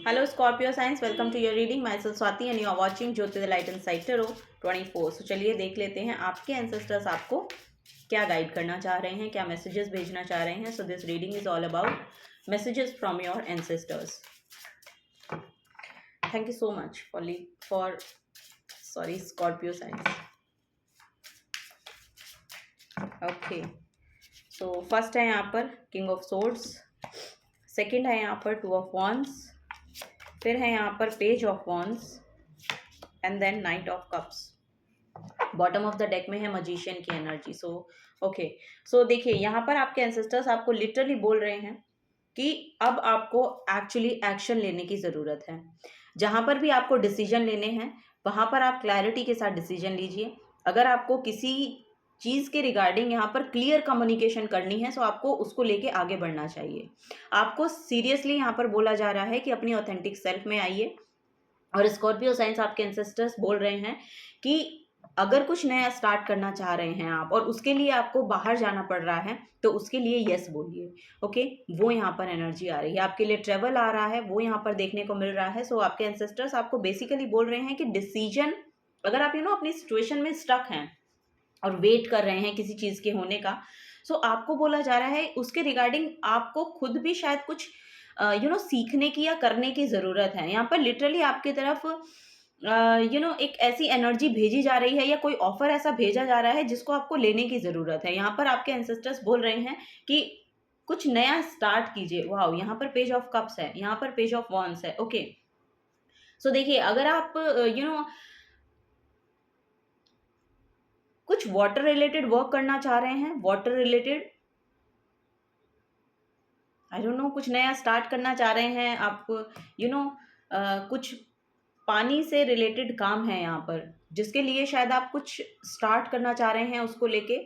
Hello Scorpio signs, welcome to your reading. Myself Swati and you are watching Jyoti the Light Inside Tarot 24. So चलिए देख लेते हैं आपके ancestors आपको क्या गाइड करना चाह रहे हैं, क्या मैसेजेस भेजना चाह रहे हैं. So this reading is all about messages from your ancestors. Thank you so much for Scorpio signs. Okay. So first है यहाँ पर King of Swords, सेकंड है यहाँ पर Two of Wands, फिर है यहाँ पर page of wands and then knight of cups. Bottom of the deck में है मजिशियन की एनर्जी. सो देखिए यहाँ पर आपके एंसेस्टर्स आपको लिटरली बोल रहे हैं कि अब आपको एक्चुअली एक्शन लेने की ज़रूरत है. जहाँ पर भी आपको डिसीजन लेने हैं वहाँ पर आप क्लैरिटी के साथ डिसीजन लीजिए. अगर आपको किसी चीज़ के रिगार्डिंग यहाँ पर क्लियर कम्युनिकेशन करनी है तो आपको उसको लेके आगे बढ़ना चाहिए. आपको सीरियसली यहाँ पर बोला जा रहा है कि अपनी ऑथेंटिक सेल्फ में आइए. और स्कॉर्पियो साइंस आपके एंसेस्टर्स बोल रहे हैं कि अगर कुछ नया स्टार्ट करना चाह रहे हैं आप और उसके लिए आपको बाहर जाना पड़ रहा है तो उसके लिए यस बोलिए. ओके, वो यहाँ पर एनर्जी आ रही है. आपके लिए ट्रेवल आ रहा है, वो यहाँ पर देखने को मिल रहा है. सो आपके एंसेस्टर्स आपको बेसिकली बोल रहे हैं कि डिसीजन, अगर आप अपनी सिचुएशन में स्टक हैं और वेट कर रहे हैं किसी चीज़ के होने का, सो आपको बोला जा रहा है उसके रिगार्डिंग आपको खुद भी शायद कुछ सीखने की या करने की ज़रूरत है. यहाँ पर लिटरली आपकी तरफ एक ऐसी एनर्जी भेजी जा रही है या कोई ऑफर ऐसा भेजा जा रहा है जिसको आपको लेने की ज़रूरत है. यहाँ पर आपके एंसेस्टर्स बोल रहे हैं कि कुछ नया स्टार्ट कीजिए. वाओ, यहाँ पर पेज ऑफ कप्स है, यहाँ पर पेज ऑफ वॉन्ड्स है. ओके, सो देखिए अगर आप कुछ वाटर रिलेटेड वर्क करना चाह रहे हैं, water related I don't know, कुछ नया स्टार्ट करना चाह रहे हैं आप, कुछ पानी से रिलेटेड काम है यहाँ पर जिसके लिए शायद आप कुछ स्टार्ट करना चाह रहे हैं उसको लेके.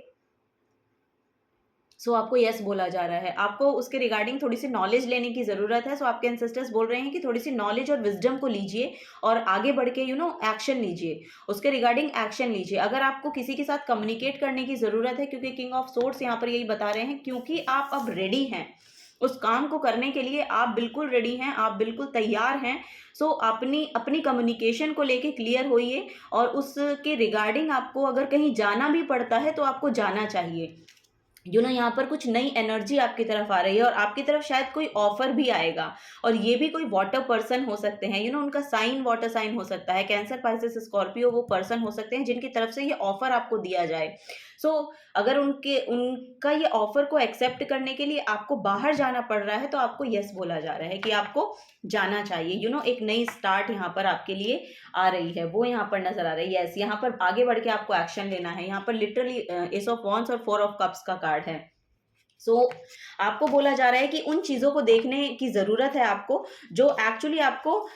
सो आपको यस बोला जा रहा है. आपको उसके रिगार्डिंग थोड़ी सी नॉलेज लेने की ज़रूरत है. सो आपके एंसेस्टर्स बोल रहे हैं कि थोड़ी सी नॉलेज और विजडम को लीजिए और आगे बढ़ के एक्शन लीजिए, उसके रिगार्डिंग एक्शन लीजिए. अगर आपको किसी के साथ कम्युनिकेट करने की ज़रूरत है, क्योंकि किंग ऑफ सोर्ड्स यहाँ पर यही बता रहे हैं, क्योंकि आप अब रेडी हैं उस काम को करने के लिए, आप बिल्कुल रेडी हैं, आप बिल्कुल तैयार हैं. सो अपनी कम्युनिकेशन को लेके क्लियर होइए और उसके रिगार्डिंग आपको अगर कहीं जाना भी पड़ता है तो आपको जाना चाहिए. यहाँ पर कुछ नई एनर्जी आपकी तरफ आ रही है और आपकी तरफ शायद कोई ऑफर भी आएगा. और ये भी कोई वाटर पर्सन हो सकते हैं, उनका साइन वाटर साइन हो सकता है. कैंसर, पाइसेस, स्कॉर्पियो वो पर्सन हो सकते हैं जिनकी तरफ से ये ऑफर आपको दिया जाए. सो अगर उनका ये ऑफर को एक्सेप्ट करने के लिए आपको बाहर जाना पड़ रहा है तो आपको यस बोला जा रहा है कि आपको जाना चाहिए. एक नई स्टार्ट यहाँ पर आपके लिए आ रही है, वो यहाँ पर नजर आ रही है. यस, यहाँ पर आगे बढ़ के आपको एक्शन लेना है. यहाँ पर लिटरली एस ऑफ वॉन्ड्स और फोर ऑफ कप्स का कार्ड है. सो आपको बोला जा रहा है कि उन चीज़ों को देखने की ज़रूरत है आपको जो एक्चुअली आपको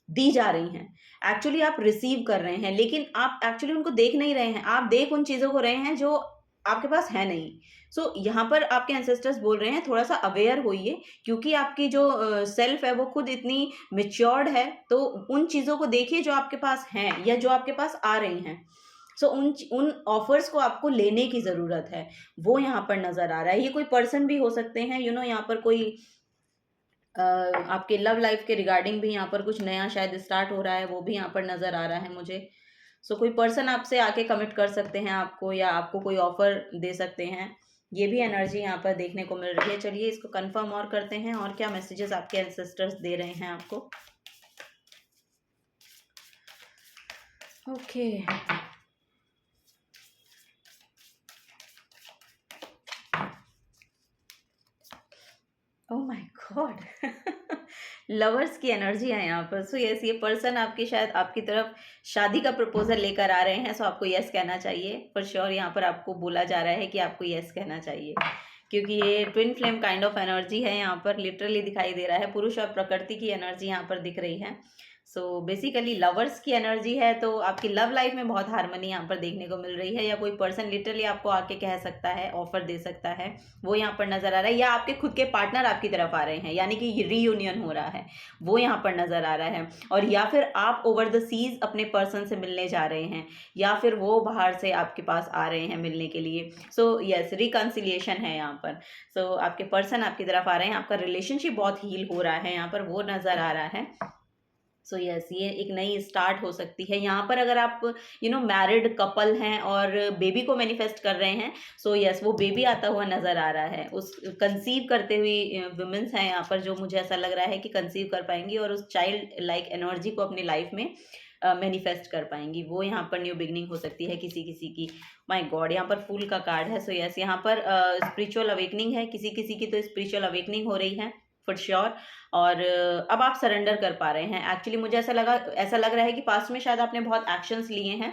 दी जा रही हैं, एक्चुअली आप रिसीव कर रहे हैं, लेकिन आप एक्चुअली उनको देख नहीं रहे हैं. आप देख उन चीज़ों को रहे हैं जो आपके पास है नहीं. सो यहाँ पर आपके एंसेस्टर्स बोल रहे हैं थोड़ा सा अवेयर होइए, क्योंकि आपकी जो सेल्फ है वो खुद इतनी मेच्योर्ड है. तो उन चीज़ों को देखिए जो आपके पास हैं या जो आपके पास आ रही हैं. सो उन ऑफर्स को आपको लेने की ज़रूरत है, वो यहाँ पर नज़र आ रहा है. ये कोई पर्सन भी हो सकते हैं, यहाँ पर कोई आपके लव लाइफ के रिगार्डिंग भी यहाँ पर कुछ नया शायद स्टार्ट हो रहा है, वो भी यहाँ पर नज़र आ रहा है मुझे. सो कोई पर्सन आपसे आके कमिट कर सकते हैं आपको, या आपको कोई ऑफर दे सकते हैं. ये भी एनर्जी यहाँ पर देखने को मिल रही है. चलिए इसको कंफर्म और करते हैं और क्या मैसेजेस आपके एंसेस्टर्स दे रहे हैं आपको. Okay, oh my God, lovers की एनर्जी है यहाँ पर. सो यस, ये पर्सन आपकी शायद आपकी तरफ शादी का प्रपोजल लेकर आ रहे हैं. सो आपको यस कहना चाहिए फॉर श्योर. यहाँ पर आपको बोला जा रहा है कि आपको यस कहना चाहिए, क्योंकि ये twin flame kind of energy है. यहाँ पर लिटरली दिखाई दे रहा है, पुरुष और प्रकृति की एनर्जी यहाँ पर दिख रही है. सो बेसिकली लवर्स की एनर्जी है, तो आपकी लव लाइफ में बहुत हार्मनी यहाँ पर देखने को मिल रही है, या कोई पर्सन लिटरली आपको आके कह सकता है, ऑफर दे सकता है, वो यहाँ पर नजर आ रहा है, या आपके खुद के पार्टनर आपकी तरफ आ रहे हैं, यानी कि रीयूनियन हो रहा है, वो यहाँ पर नजर आ रहा है। और या फिर आप ओवर द सीज अपने पर्सन से मिलने जा रहे हैं, या फिर वो बाहर से आपके पास आ रहे हैं मिलने के लिए। सो यस, रिकन्सिलिएशन है यहाँ पर। सो आपके पर्सन आपकी तरफ आ रहे हैं, आपका रिलेशनशिप बहुत हील हो रहा है यहाँ पर, वो नजर आ रहा है। सो यस, ये एक नई स्टार्ट हो सकती है यहाँ पर। अगर आप मैरिड कपल हैं और बेबी को मैनिफेस्ट कर रहे हैं, सो यस, वो बेबी आता हुआ नजर आ रहा है। उस कंसीव करते हुए वुमेन्स हैं यहाँ पर, जो मुझे ऐसा लग रहा है कि कंसीव कर पाएंगी और उस चाइल्ड लाइक एनर्जी को अपनी लाइफ में मैनिफेस्ट कर पाएंगी। वो यहाँ पर न्यू बिगनिंग हो सकती है किसी किसी की। माय गॉड, यहाँ पर फूल का कार्ड है। सो यस, यहाँ पर स्पिरिचुअल अवेकनिंग है, किसी किसी की तो स्पिरिचुअल अवेकनिंग हो रही है फॉर श्योर। और अब आप सरेंडर कर पा रहे हैं। एक्चुअली मुझे ऐसा लग रहा है कि पास्ट में शायद आपने बहुत एक्शंस लिए हैं।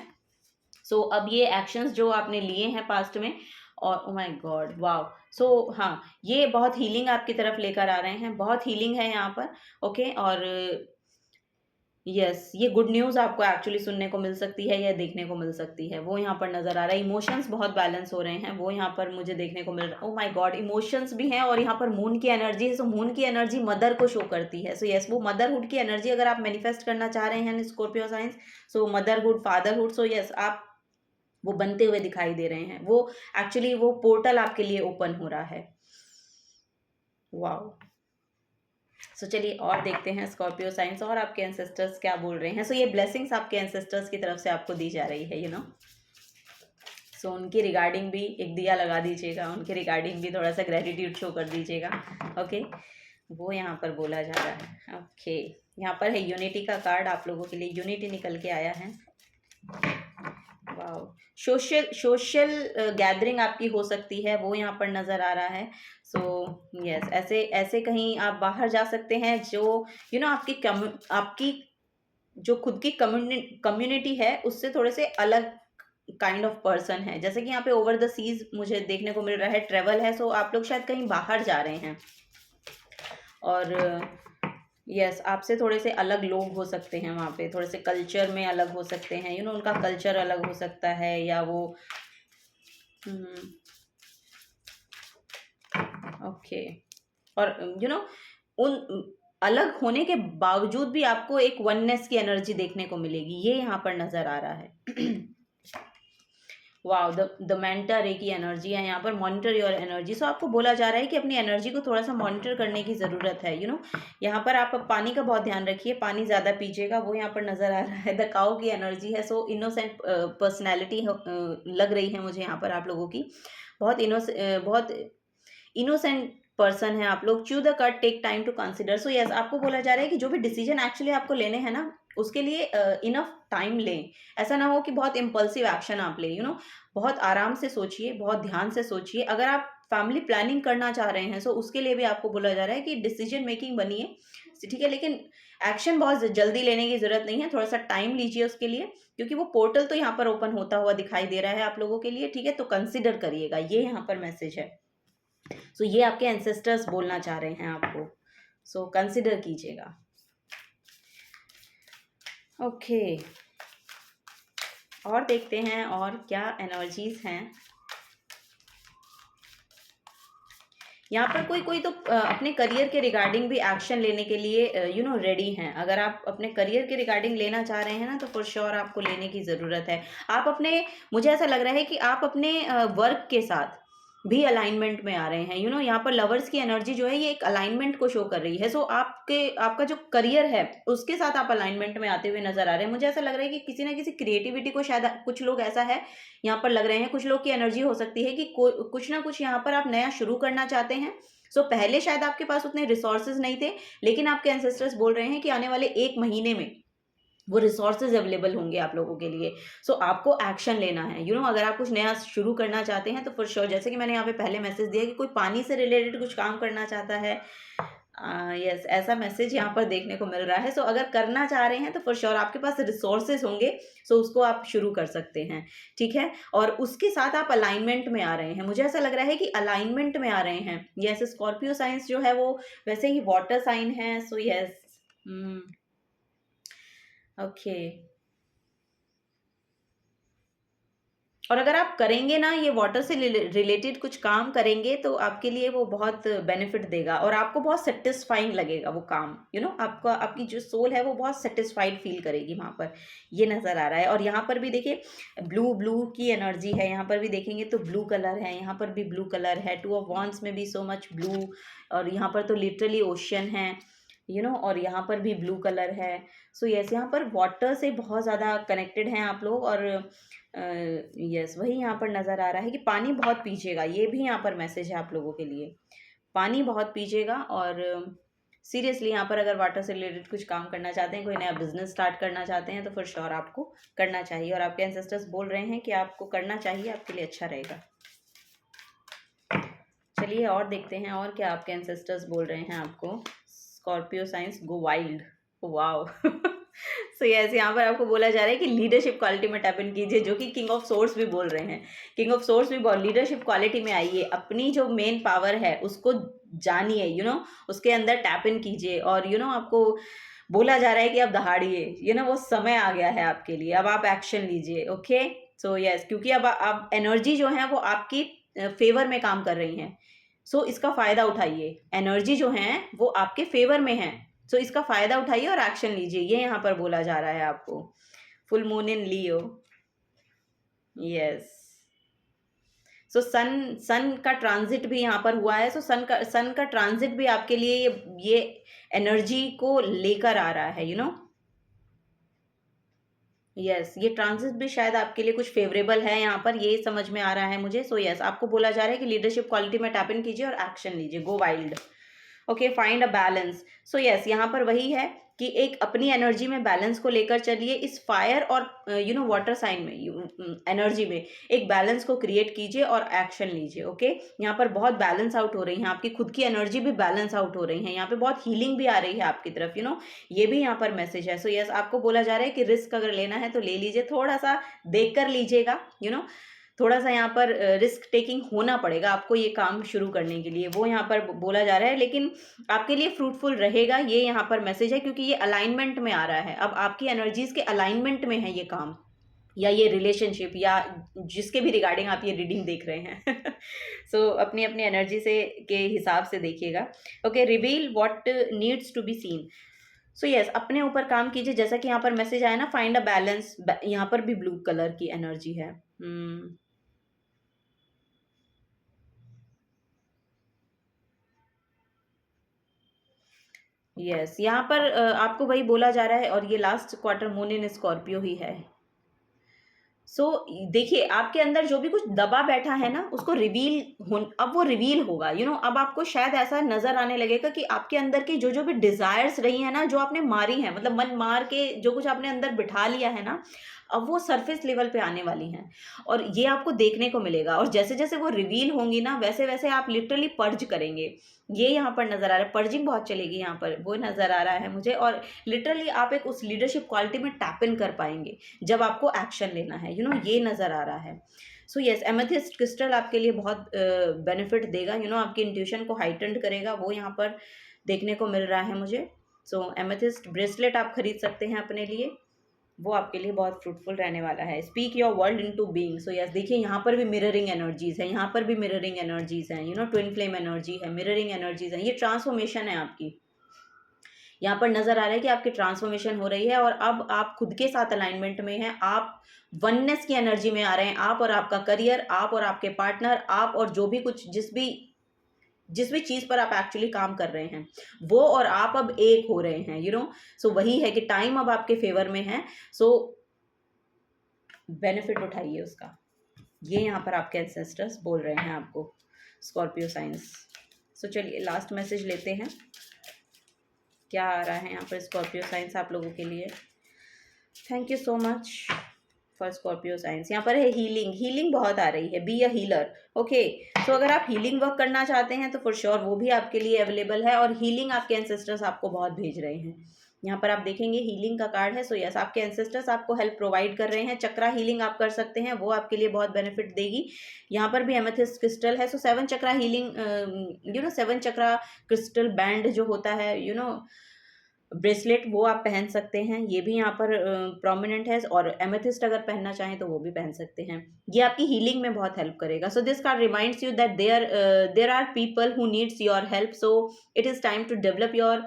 सो अब ये एक्शंस जो आपने लिए हैं पास्ट में, और ओ माय गॉड, वाओ। सो हाँ, ये बहुत हीलिंग आपकी तरफ लेकर आ रहे हैं, बहुत हीलिंग है यहाँ पर। ओके, और यस, ये गुड न्यूज़ आपको एक्चुअली सुनने को मिल सकती है या देखने को मिल सकती है, वो यहाँ पर नज़र आ रहा है। इमोशंस बहुत बैलेंस हो रहे हैं, वो यहाँ पर मुझे देखने को मिल रहा है। ओह माय गॉड, इमोशंस भी हैं, और यहाँ पर मून की एनर्जी है। सो मून की एनर्जी मदर को शो करती है। सो यस, वो मदरहुड की एनर्जी अगर आप मैनिफेस्ट करना चाह रहे हैं स्कॉर्पियो साइंस, सो मदरहुड, फादरहुड, सो यस, आप वो बनते हुए दिखाई दे रहे हैं। वो एक्चुअली वो पोर्टल आपके लिए ओपन हो रहा है। वाओ। सो चलिए और देखते हैं स्कॉर्पियो साइंस और आपके एंसेस्टर्स क्या बोल रहे हैं। सो ये ब्लेसिंग्स आपके एंसेस्टर्स की तरफ से आपको दी जा रही है, सो उनकी रिगार्डिंग भी एक दिया लगा दीजिएगा, उनके रिगार्डिंग भी थोड़ा सा ग्रेटिट्यूड शो कर दीजिएगा। ओके, वो यहाँ पर बोला जा रहा है। ओके, यहाँ पर है यूनिटी का कार्ड, आप लोगों के लिए यूनिटी निकल के आया है। वाओ, सोशल गैदरिंग आपकी हो सकती है, वो यहाँ पर नज़र आ रहा है। सो यस, ऐसे ऐसे कहीं आप बाहर जा सकते हैं जो आपकी जो खुद की कम्युनिटी है उससे थोड़े से अलग काइंड ऑफ पर्सन है। जैसे कि यहाँ पे ओवर द सीज मुझे देखने को मिल रहा है, ट्रेवल है। सो आप लोग शायद कहीं बाहर जा रहे हैं, और यस, आपसे थोड़े से अलग लोग हो सकते हैं वहाँ पे, थोड़े से कल्चर में अलग हो सकते हैं, उनका कल्चर अलग हो सकता है, या वो ओके। और उन अलग होने के बावजूद भी आपको एक वननेस की एनर्जी देखने को मिलेगी, ये यहाँ पर नजर आ रहा है। वाओ, द मेंटर की एनर्जी है यहाँ पर, मॉनिटर योर एनर्जी। सो आपको बोला जा रहा है कि अपनी एनर्जी को थोड़ा सा मॉनिटर करने की ज़रूरत है। यहाँ पर आप पानी का बहुत ध्यान रखिए, पानी ज़्यादा पीजिएगा, वो यहाँ पर नज़र आ रहा है। द काऊ की एनर्जी है। सो इनोसेंट पर्सनैलिटी लग रही है मुझे यहाँ पर आप लोगों की, बहुत इनोसेंट पर्सन है आप लोग। Choose the cut, take time to consider. So yes, आपको बोला जा रहा है कि जो भी डिसीजन एक्चुअली आपको लेने हैं ना, उसके लिए इनफ टाइम लें। ऐसा ना हो कि बहुत इम्पल्सिव एक्शन आप लें, बहुत आराम से सोचिए, बहुत ध्यान से सोचिए। अगर आप फैमिली प्लानिंग करना चाह रहे हैं, सो उसके लिए भी आपको बोला जा रहा है कि डिसीजन मेकिंग बनिए, ठीक है, लेकिन एक्शन बहुत जल्दी लेने की जरूरत नहीं है, थोड़ा सा टाइम लीजिए उसके लिए, क्योंकि वो पोर्टल तो यहाँ पर ओपन होता हुआ दिखाई दे रहा है आप लोगों के लिए, ठीक है। तो कंसिडर करिएगा, ये यहाँ पर मैसेज है। सो ये आपके एंसेस्टर्स बोलना चाह रहे हैं आपको, सो कंसिडर कीजिएगा। ओके, और देखते हैं और क्या एनर्जीज हैं यहाँ पर। कोई तो अपने करियर के रिगार्डिंग भी एक्शन लेने के लिए रेडी हैं। अगर आप अपने करियर के रिगार्डिंग लेना चाह रहे हैं ना, तो फॉर श्योर आपको लेने की ज़रूरत है। मुझे ऐसा लग रहा है कि आप अपने वर्क के साथ भी अलाइनमेंट में आ रहे हैं। यहाँ पर लवर्स की एनर्जी जो है, ये एक अलाइनमेंट को शो कर रही है। सो आपका जो करियर है उसके साथ आप अलाइनमेंट में आते हुए नजर आ रहे हैं। मुझे ऐसा लग रहा है कि किसी ना किसी क्रिएटिविटी को शायद कुछ लोग, ऐसा है यहाँ पर लग रहे हैं, कुछ लोग की एनर्जी हो सकती है कि कुछ ना कुछ यहाँ पर आप नया शुरू करना चाहते हैं। सो पहले शायद आपके पास उतने रिसोर्सेज नहीं थे, लेकिन आपके एंसेस्टर्स बोल रहे हैं कि आने वाले 1 महीने में वो रिसोर्सेज अवेलेबल होंगे आप लोगों के लिए। सो आपको एक्शन लेना है। अगर आप कुछ नया शुरू करना चाहते हैं, तो फॉर श्योर, जैसे कि मैंने यहाँ पे पहले मैसेज दिया कि कोई पानी से रिलेटेड कुछ काम करना चाहता है, यस, ऐसा मैसेज यहाँ पर देखने को मिल रहा है। सो अगर करना चाह रहे हैं तो फॉर श्योर आपके पास रिसोर्सेज होंगे, सो उसको आप शुरू कर सकते हैं, ठीक है। और उसके साथ आप अलाइनमेंट में आ रहे हैं। मुझे ऐसा लग रहा है कि अलाइनमेंट में आ रहे हैं। यस, स्कॉर्पियो साइंस जो है वो वैसे ही वाटर साइन है। So yes, okay. और अगर आप करेंगे ना ये वाटर से रिलेटेड कुछ काम करेंगे तो आपके लिए वो बहुत बेनिफिट देगा और आपको बहुत सेटिस्फाइंग लगेगा वो काम, आपका आपकी जो सोल है वो बहुत सेटिस्फाइड फील करेगी वहाँ पर। ये नज़र आ रहा है। और यहाँ पर भी देखिए ब्लू ब्लू की एनर्जी है, यहाँ पर भी देखेंगे तो ब्लू कलर है, यहाँ पर भी ब्लू कलर है, टू ऑफ वॉन्ड्स में भी सो मच ब्लू। और यहाँ पर तो लिटरली ओशियन है, और यहाँ पर भी ब्लू कलर है। सो यस, यहाँ पर वाटर से बहुत ज़्यादा कनेक्टेड हैं आप लोग। और यस, वही यहाँ पर नज़र आ रहा है कि पानी बहुत पीजिएगा, ये भी यहाँ पर मैसेज है आप लोगों के लिए। पानी बहुत पीजिएगा। और सीरियसली यहाँ पर अगर वाटर से रिलेटेड कुछ काम करना चाहते हैं, कोई नया बिजनेस स्टार्ट करना चाहते हैं तो फिर श्योर आपको करना चाहिए। और आपके एंसेस्टर्स बोल रहे हैं कि आपको करना चाहिए, आपके लिए अच्छा रहेगा। चलिए और देखते हैं और क्या आपके एंसेस्टर्स बोल रहे हैं आपको। स्कॉर्पियो साइंस, गो वाइल्ड। वाओ। सो यस, यहाँ पर आपको बोला जा रहा है कि लीडरशिप क्वालिटी में टैप इन कीजिए, जो कि किंग ऑफ सोर्स भी बोल रहे हैं। किंग ऑफ सोर्स भी बहुत लीडरशिप क्वालिटी में आइए, अपनी जो मेन पावर है उसको जानिए, उसके अंदर टैप इन कीजिए। और आपको बोला जा रहा है कि अब दहाड़िए, वो समय आ गया है आपके लिए, अब आप एक्शन लीजिए। ओके। सो यस, क्योंकि अब एनर्जी जो है वो आपकी फेवर में काम कर रही हैं। सो इसका फ़ायदा उठाइए, एनर्जी जो है वो आपके फेवर में है। सो इसका फ़ायदा उठाइए और एक्शन लीजिए, ये यहाँ पर बोला जा रहा है आपको। Full moon in Leo. Yes. So sun का ट्रांजिट भी यहाँ पर हुआ है। सो सन का ट्रांजिट भी आपके लिए ये एनर्जी को लेकर आ रहा है, यस। ये ट्रांजिट भी शायद आपके लिए कुछ फेवरेबल है यहाँ पर, ये समझ में आ रहा है मुझे। सो यस, आपको बोला जा रहा है कि लीडरशिप क्वालिटी में टैप इन कीजिए और एक्शन लीजिए, go wild. Okay, find a balance. So yes, यहाँ पर वही है कि एक अपनी एनर्जी में बैलेंस को लेकर चलिए। इस फायर और वाटर साइन में एनर्जी में एक बैलेंस को क्रिएट कीजिए और एक्शन लीजिए। ओके, यहाँ पर बहुत बैलेंस आउट हो रही है, आपकी खुद की एनर्जी भी बैलेंस आउट हो रही है, यहाँ पे बहुत हीलिंग भी आ रही है आपकी तरफ, ये भी यहाँ पर मैसेज है। सो यस, आपको बोला जा रहा है कि रिस्क अगर लेना है तो ले लीजिए, थोड़ा सा देख कर लीजिएगा, थोड़ा सा यहाँ पर रिस्क टेकिंग होना पड़ेगा आपको ये काम शुरू करने के लिए, वो यहाँ पर बोला जा रहा है। लेकिन आपके लिए फ्रूटफुल रहेगा, ये यहाँ पर मैसेज है, क्योंकि ये अलाइनमेंट में आ रहा है। अब आपकी एनर्जीज के अलाइनमेंट में है ये काम या ये रिलेशनशिप या जिसके भी रिगार्डिंग आप ये रीडिंग देख रहे हैं। सो अपनी अपनी एनर्जी से के हिसाब से देखिएगा। Okay, reveal what needs to be seen. So yes, अपने ऊपर काम कीजिए, जैसा कि यहाँ पर मैसेज आया ना, फाइंड अ बैलेंस। यहाँ पर भी ब्लू कलर की एनर्जी है। यस, यहाँ पर आपको वही बोला जा रहा है। और ये last quarter moon in Scorpio ही है। सो देखिए, आपके अंदर जो भी कुछ दबा बैठा है ना, उसको अब वो रिवील होगा। अब आपको शायद ऐसा नजर आने लगेगा कि आपके अंदर की जो जो भी डिजायर्स रही है ना, जो आपने मारी है, मतलब मन मार के जो कुछ आपने अंदर बिठा लिया है ना, अब वो सरफेस लेवल पे आने वाली हैं। और ये आपको देखने को मिलेगा। और जैसे जैसे वो रिवील होंगी ना, वैसे वैसे आप लिटरली पर्ज करेंगे, ये यहाँ पर नजर आ रहा है। पर्जिंग बहुत चलेगी यहाँ पर, वो नजर आ रहा है मुझे। और लिटरली आप एक उस लीडरशिप क्वालिटी में टैप इन कर पाएंगे जब आपको एक्शन लेना है, ये नज़र आ रहा है। सो यस, एमेथिस्ट क्रिस्टल आपके लिए बहुत बेनिफिट देगा, आपकी इंट्यूशन को हाइटेंड करेगा, वो यहाँ पर देखने को मिल रहा है मुझे। सो एमेथिस्ट ब्रेसलेट आप खरीद सकते हैं अपने लिए, वो आपके लिए बहुत फ्रूटफुल रहने वाला है। Speak your world into being. So yes, देखिए यहाँ पर भी मिररिंग एनर्जीज है, यहाँ पर भी मिररिंग एनर्जीज हैं, ट्विन फ्लेम एनर्जी है, मिररिंग एनर्जीज हैं। ये ट्रांसफॉर्मेशन है आपकी, यहाँ पर नजर आ रहा है कि आपकी ट्रांसफॉर्मेशन हो रही है। और अब आप खुद के साथ अलाइनमेंट में हैं, आप वननेस की एनर्जी में आ रहे हैं, आप और आपका करियर, आप और आपके पार्टनर, आप और जो भी कुछ जिस भी चीज़ पर आप एक्चुअली काम कर रहे हैं, वो और आप अब एक हो रहे हैं। सो वही है कि टाइम अब आपके फेवर में है। सो बेनिफिट उठाइए उसका, ये यहाँ पर आपके एंसेस्टर्स बोल रहे हैं आपको, स्कॉर्पियो साइंस। सो चलिए लास्ट मैसेज लेते हैं, क्या आ रहा है यहाँ पर स्कॉर्पियो साइंस आप लोगों के लिए। Thank you so much for Scorpio science. यहाँ पर है हीलिंग बहुत आ रही है, बी अ हीलर। ओके, सो अगर आप हीलिंग वर्क करना चाहते हैं तो फॉर श्योर वो भी आपके लिए अवेलेबल है। और हीलिंग आपके एंसेस्टर्स आपको बहुत भेज रहे हैं, यहाँ पर आप देखेंगे हीलिंग का कार्ड है। सो यस, आपके एंसेस्टर्स आपको हेल्प प्रोवाइड कर रहे हैं। चक्रा हीलिंग आप कर सकते हैं, वो आपके लिए बहुत बेनिफिट देगी। यहाँ पर भी एमेथिस्ट क्रिस्टल है। सो 7 चक्रा हीलिंग, 7 चक्रा क्रिस्टल बैंड जो होता है, ब्रेसलेट वो आप पहन सकते हैं, ये भी यहाँ पर प्रोमिनेंट है, और एमेथिस्ट अगर पहनना चाहें तो वो भी पहन सकते हैं। ये आपकी हीलिंग में बहुत हेल्प करेगा। So this card reminds you that there are people who needs your help, so it is time to develop your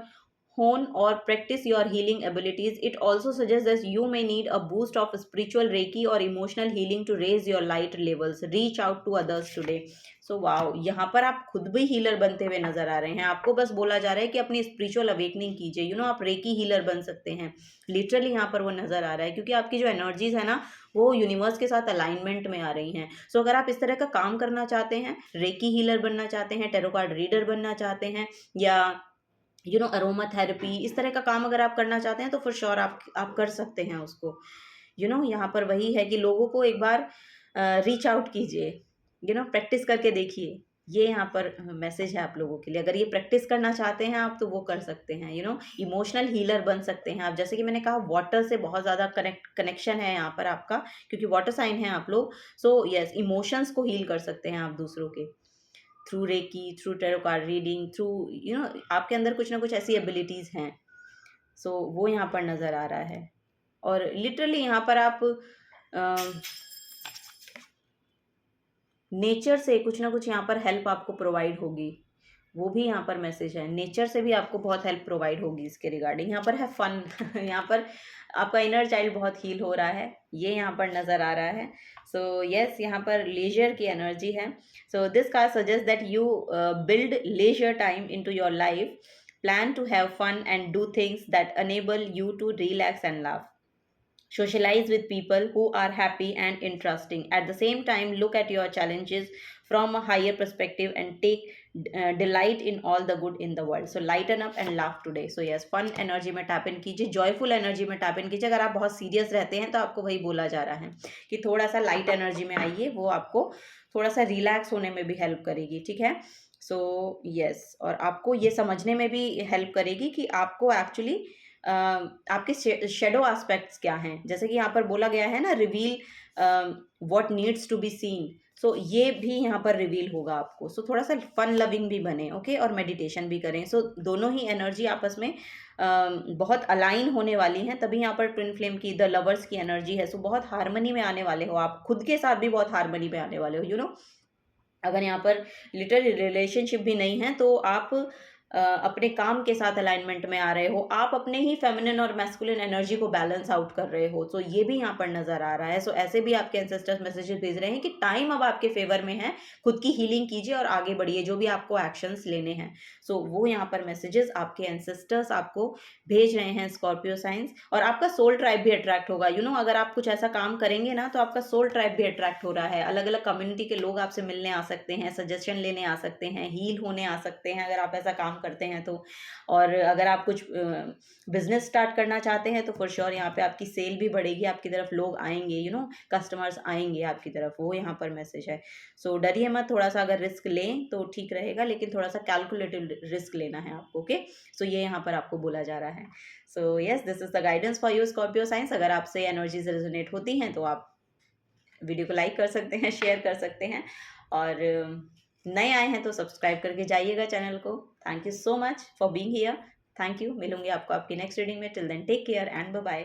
hone or practice your healing abilities. It also suggests that you may need a boost of spiritual reiki or emotional healing to raise your light levels. Reach out to others today. So wow, यहाँ पर आप खुद भी healer बनते हुए नजर आ रहे हैं। आपको बस बोला जा रहा है कि अपनी स्पिरिचुअल अवेकनिंग कीजिए। यू नो आप रेकी हीलर बन सकते हैं। लिटरली यहाँ पर वो नजर आ रहा है, क्योंकि आपकी जो एनर्जीज है ना वो यूनिवर्स के साथ अलाइनमेंट में आ रही हैं। सो अगर आप इस तरह का काम करना चाहते हैं, रेकी हीलर बनना चाहते हैं, टेरो कार्ड रीडर बनना चाहते हैं, या अरोमा थेरेपी, इस तरह का काम अगर आप करना चाहते हैं तो फॉर श्योर आप कर सकते हैं उसको। यहाँ पर वही है कि लोगों को एक बार रीच आउट कीजिए, प्रैक्टिस करके देखिए। ये यहाँ पर मैसेज है आप लोगों के लिए। अगर ये प्रैक्टिस करना चाहते हैं आप तो वो कर सकते हैं। इमोशनल हीलर बन सकते हैं आप। जैसे कि मैंने कहा, वाटर से बहुत ज़्यादा कनेक्शन है यहाँ पर आपका, क्योंकि वाटर साइन है आप लोग। सो यस, इमोशंस को हील कर सकते हैं आप दूसरों के through reiki, through tarot card reading, through आपके अंदर कुछ ना कुछ ऐसी एबिलिटीज़ हैं। सो वो यहाँ पर नज़र आ रहा है। और लिटरली यहाँ पर आप नेचर से कुछ ना कुछ यहाँ पर हेल्प आपको प्रोवाइड होगी, वो भी यहाँ पर मैसेज है। नेचर से भी आपको बहुत हेल्प प्रोवाइड होगी इसके रिगार्डिंग। यहाँ पर है फन यहाँ पर आपका इनर चाइल्ड बहुत हील हो रहा है, ये यहाँ पर नज़र आ रहा है। सो यस, यहाँ पर लेजर की एनर्जी है। So this card suggest that you build leisure time into your life, plan to have fun and do things that enable you to relax and laugh. Socialize with people who are happy and interesting. At the same time, look at your challenges from a higher perspective and take delight in all the good in the world. So lighten up and laugh today. So yes, fun energy में tap in कीजिए, joyful energy में tap in कीजिए। अगर आप बहुत serious रहते हैं तो आपको वही बोला जा रहा है कि थोड़ा सा लाइट एनर्जी में आइए, वो आपको थोड़ा सा रिलैक्स होने में भी हेल्प करेगी, ठीक है। सो यस, और आपको ये समझने में भी हेल्प करेगी कि आपको एक्चुअली आपके शेडो एस्पेक्ट्स क्या हैं। जैसे कि यहाँ पर बोला गया है ना, reveal what needs to be seen. So ये भी यहाँ पर रिवील होगा आपको। सो थोड़ा सा फन लविंग भी बने, ओके, और मेडिटेशन भी करें। सो दोनों ही एनर्जी आपस में बहुत अलाइन होने वाली हैं। तभी यहाँ पर ट्विन फ्लेम की, द लवर्स की एनर्जी है। सो बहुत हारमनी में आने वाले हो आप, खुद के साथ भी बहुत हारमनी में आने वाले हो। अगर यहाँ पर लिटरल रिलेशनशिप भी नहीं है तो आप अपने काम के साथ अलाइनमेंट में आ रहे हो, आप अपने ही फेमिनिन और मैस्कुलिन एनर्जी को बैलेंस आउट कर रहे हो। तो ये भी यहाँ पर नजर आ रहा है। सो ऐसे भी आपके एंसेस्टर्स मैसेजेस भेज रहे हैं कि टाइम अब आपके फेवर में है, खुद की हीलिंग कीजिए और आगे बढ़िए, जो भी आपको एक्शंस लेने हैं। सो वो यहाँ पर मैसेजेस आपके एंसेस्टर्स आपको भेज रहे हैं, स्कॉर्पियो साइंस। और आपका सोल ट्राइब भी अट्रैक्ट होगा। अगर आप कुछ ऐसा काम करेंगे ना तो आपका सोल ट्राइब भी अट्रैक्ट हो रहा है। अलग अलग कम्युनिटी के लोग आपसे मिलने आ सकते हैं, सजेशन लेने आ सकते हैं, हील होने आ सकते हैं अगर आप ऐसा काम करते हैं तो। और अगर आप कुछ बिजनेस स्टार्ट करना चाहते हैं तो फॉर श्योर यहाँ पे आपकी सेल भी बढ़ेगी, आपकी तरफ लोग आएंगे, कस्टमर्स आएंगे आपकी तरफ, वो यहाँ पर मैसेज है। सो डरिए मत, थोड़ा सा अगर रिस्क लें तो ठीक रहेगा, लेकिन थोड़ा सा कैलकुलेटिव रिस्क लेना है आपको, ओके। सो ये यहाँ पर आपको बोला जा रहा है। So yes, this is the guidance for you Scorpio science. अगर आपसे एनर्जीज रेजोनेट होती हैं तो आप वीडियो को लाइक कर सकते हैं, शेयर कर सकते हैं, और नए आए हैं तो सब्सक्राइब करके जाइएगा चैनल को। Thank you so much for being here. Thank you. मिलूंगी आपको आपकी नेक्स्ट रीडिंग में। Till then take care and bye bye.